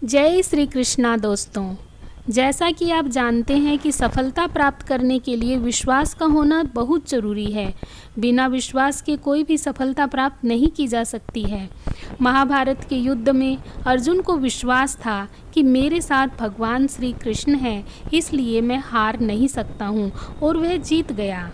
जय श्री कृष्णा दोस्तों। जैसा कि आप जानते हैं कि सफलता प्राप्त करने के लिए विश्वास का होना बहुत ज़रूरी है। बिना विश्वास के कोई भी सफलता प्राप्त नहीं की जा सकती है। महाभारत के युद्ध में अर्जुन को विश्वास था कि मेरे साथ भगवान श्री कृष्ण हैं, इसलिए मैं हार नहीं सकता हूँ, और वह जीत गया।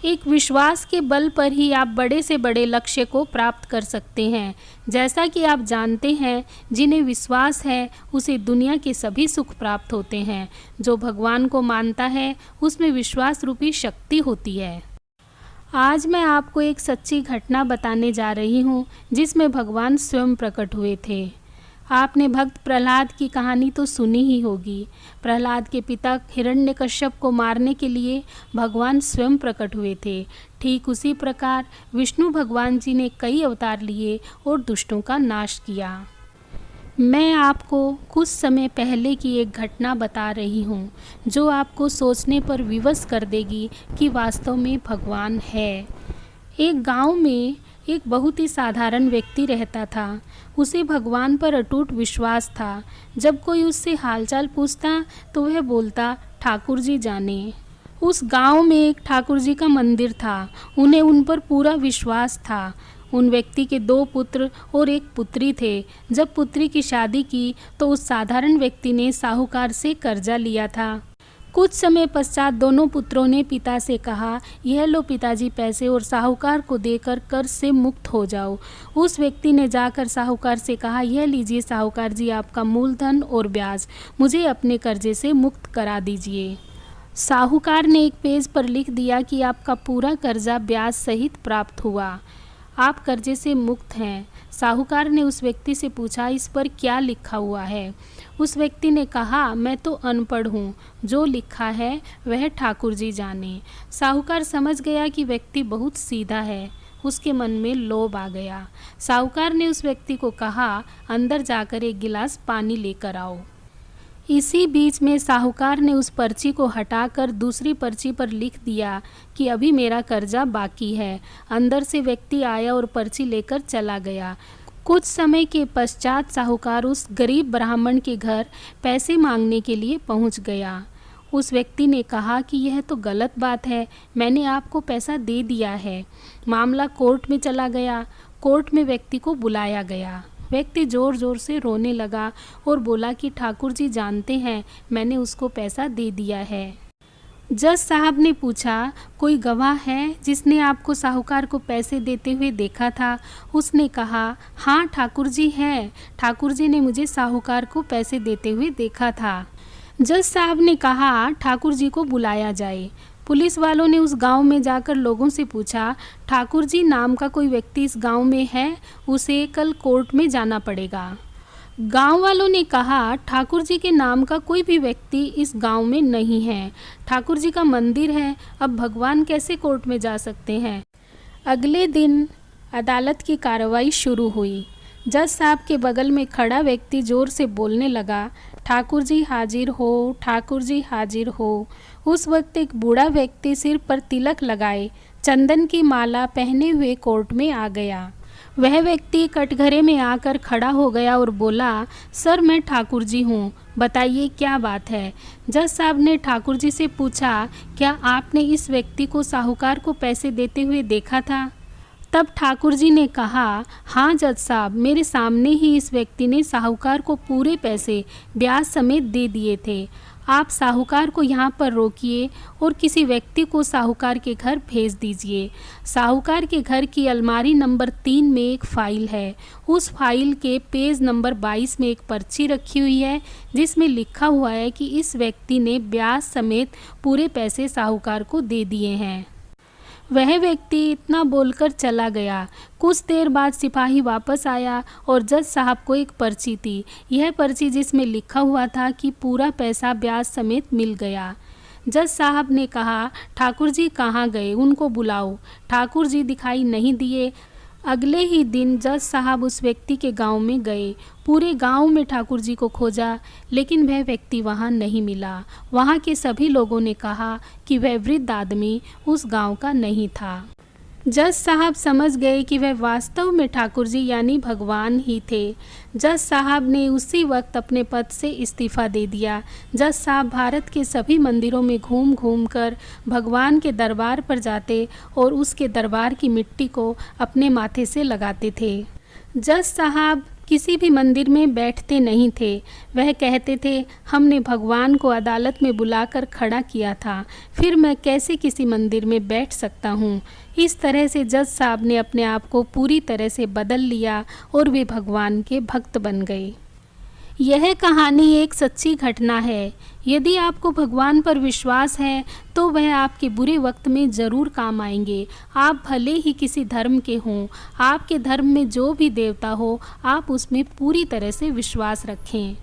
एक विश्वास के बल पर ही आप बड़े से बड़े लक्ष्य को प्राप्त कर सकते हैं। जैसा कि आप जानते हैं, जिन्हें विश्वास है उसे दुनिया के सभी सुख प्राप्त होते हैं। जो भगवान को मानता है उसमें विश्वास रूपी शक्ति होती है। आज मैं आपको एक सच्ची घटना बताने जा रही हूँ जिसमें भगवान स्वयं प्रकट हुए थे। आपने भक्त प्रहलाद की कहानी तो सुनी ही होगी। प्रहलाद के पिता हिरण्यकश्यप को मारने के लिए भगवान स्वयं प्रकट हुए थे। ठीक उसी प्रकार विष्णु भगवान जी ने कई अवतार लिए और दुष्टों का नाश किया। मैं आपको कुछ समय पहले की एक घटना बता रही हूँ जो आपको सोचने पर विवश कर देगी कि वास्तव में भगवान है। एक गांव में एक बहुत ही साधारण व्यक्ति रहता था। उसे भगवान पर अटूट विश्वास था। जब कोई उससे हालचाल पूछता तो वह बोलता, ठाकुर जी जाने। उस गांव में एक ठाकुर जी का मंदिर था। उन्हें उन पर पूरा विश्वास था। उन व्यक्ति के 2 पुत्र और एक पुत्री थे। जब पुत्री की शादी की तो उस साधारण व्यक्ति ने साहूकार से कर्जा लिया था। कुछ समय पश्चात दोनों पुत्रों ने पिता से कहा, यह लो पिताजी पैसे, और साहूकार को देकर कर्ज से मुक्त हो जाओ। उस व्यक्ति ने जाकर साहूकार से कहा, यह लीजिए साहूकार जी आपका मूलधन और ब्याज, मुझे अपने कर्जे से मुक्त करा दीजिए। साहूकार ने एक पेज पर लिख दिया कि आपका पूरा कर्जा ब्याज सहित प्राप्त हुआ, आप कर्जे से मुक्त हैं। साहूकार ने उस व्यक्ति से पूछा, इस पर क्या लिखा हुआ है? उस व्यक्ति ने कहा, मैं तो अनपढ़ हूँ, जो लिखा है वह ठाकुर जी जाने। साहूकार समझ गया कि व्यक्ति बहुत सीधा है। उसके मन में लोभ आ गया। साहूकार ने उस व्यक्ति को कहा, अंदर जाकर एक गिलास पानी लेकर आओ। इसी बीच में साहूकार ने उस पर्ची को हटाकर दूसरी पर्ची पर लिख दिया कि अभी मेरा कर्जा बाकी है। अंदर से व्यक्ति आया और पर्ची लेकर चला गया। कुछ समय के पश्चात साहूकार उस गरीब ब्राह्मण के घर पैसे मांगने के लिए पहुंच गया। उस व्यक्ति ने कहा कि यह तो गलत बात है, मैंने आपको पैसा दे दिया है। मामला कोर्ट में चला गया। कोर्ट में व्यक्ति को बुलाया गया। व्यक्ति ज़ोर ज़ोर से रोने लगा और बोला कि ठाकुर जी जानते हैं, मैंने उसको पैसा दे दिया है। जज साहब ने पूछा, कोई गवाह है जिसने आपको साहूकार को पैसे देते हुए देखा था? उसने कहा, हाँ ठाकुर जी है, ठाकुर जी ने मुझे साहूकार को पैसे देते हुए देखा था। जज साहब ने कहा, ठाकुर जी को बुलाया जाए। पुलिस वालों ने उस गांव में जाकर लोगों से पूछा, ठाकुर जी नाम का कोई व्यक्ति इस गांव में है? उसे कल कोर्ट में जाना पड़ेगा। गांव वालों ने कहा, ठाकुर जी के नाम का कोई भी व्यक्ति इस गांव में नहीं है। ठाकुर जी का मंदिर है, अब भगवान कैसे कोर्ट में जा सकते हैं? अगले दिन अदालत की कार्रवाई शुरू हुई। जज साहब के बगल में खड़ा व्यक्ति जोर से बोलने लगा, ठाकुर जी हाजिर हो, ठाकुर जी हाजिर हो। उस वक्त एक बूढ़ा व्यक्ति सिर पर तिलक लगाए, चंदन की माला पहने हुए कोर्ट में आ गया। वह व्यक्ति कटघरे में आकर खड़ा हो गया और बोला, सर मैं ठाकुर जी हूँ, बताइए क्या बात है? जज साहब ने ठाकुर जी से पूछा, क्या आपने इस व्यक्ति को साहूकार को पैसे देते हुए देखा था? तब ठाकुर जी ने कहा, हाँ जज साहब, मेरे सामने ही इस व्यक्ति ने साहूकार को पूरे पैसे ब्याज समेत दे दिए थे। आप साहूकार को यहाँ पर रोकिए और किसी व्यक्ति को साहूकार के घर भेज दीजिए। साहूकार के घर की अलमारी नंबर 3 में एक फ़ाइल है। उस फाइल के पेज नंबर 22 में एक पर्ची रखी हुई है जिसमें लिखा हुआ है कि इस व्यक्ति ने ब्याज समेत पूरे पैसे साहूकार को दे दिए हैं। वह व्यक्ति इतना बोलकर चला गया। कुछ देर बाद सिपाही वापस आया और जज साहब को एक पर्ची थी। यह पर्ची जिसमें लिखा हुआ था कि पूरा पैसा ब्याज समेत मिल गया। जज साहब ने कहा, ठाकुर जी कहाँ गए, उनको बुलाओ। ठाकुर जी दिखाई नहीं दिए। अगले ही दिन जज साहब उस व्यक्ति के गांव में गए। पूरे गांव में ठाकुर जी को खोजा, लेकिन वह व्यक्ति वहां नहीं मिला। वहां के सभी लोगों ने कहा कि वह वृद्ध आदमी उस गांव का नहीं था। जज साहब समझ गए कि वह वास्तव में ठाकुर जी यानी भगवान ही थे। जज साहब ने उसी वक्त अपने पद से इस्तीफ़ा दे दिया। जज साहब भारत के सभी मंदिरों में घूम घूम कर भगवान के दरबार पर जाते और उसके दरबार की मिट्टी को अपने माथे से लगाते थे। जज साहब किसी भी मंदिर में बैठते नहीं थे। वह कहते थे, हमने भगवान को अदालत में बुलाकर खड़ा किया था, फिर मैं कैसे किसी मंदिर में बैठ सकता हूँ। इस तरह से जज साहब ने अपने आप को पूरी तरह से बदल लिया और वे भगवान के भक्त बन गए। यह कहानी एक सच्ची घटना है। यदि आपको भगवान पर विश्वास है तो वह आपके बुरे वक्त में ज़रूर काम आएंगे। आप भले ही किसी धर्म के हों, आपके धर्म में जो भी देवता हो, आप उसमें पूरी तरह से विश्वास रखें।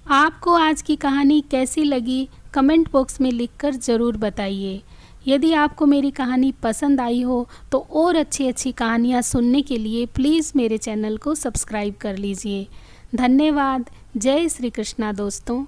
आपको आज की कहानी कैसी लगी कमेंट बॉक्स में लिखकर ज़रूर बताइए। यदि आपको मेरी कहानी पसंद आई हो तो और अच्छी कहानियाँ सुनने के लिए प्लीज़ मेरे चैनल को सब्सक्राइब कर लीजिए। धन्यवाद। जय श्री कृष्णा दोस्तों।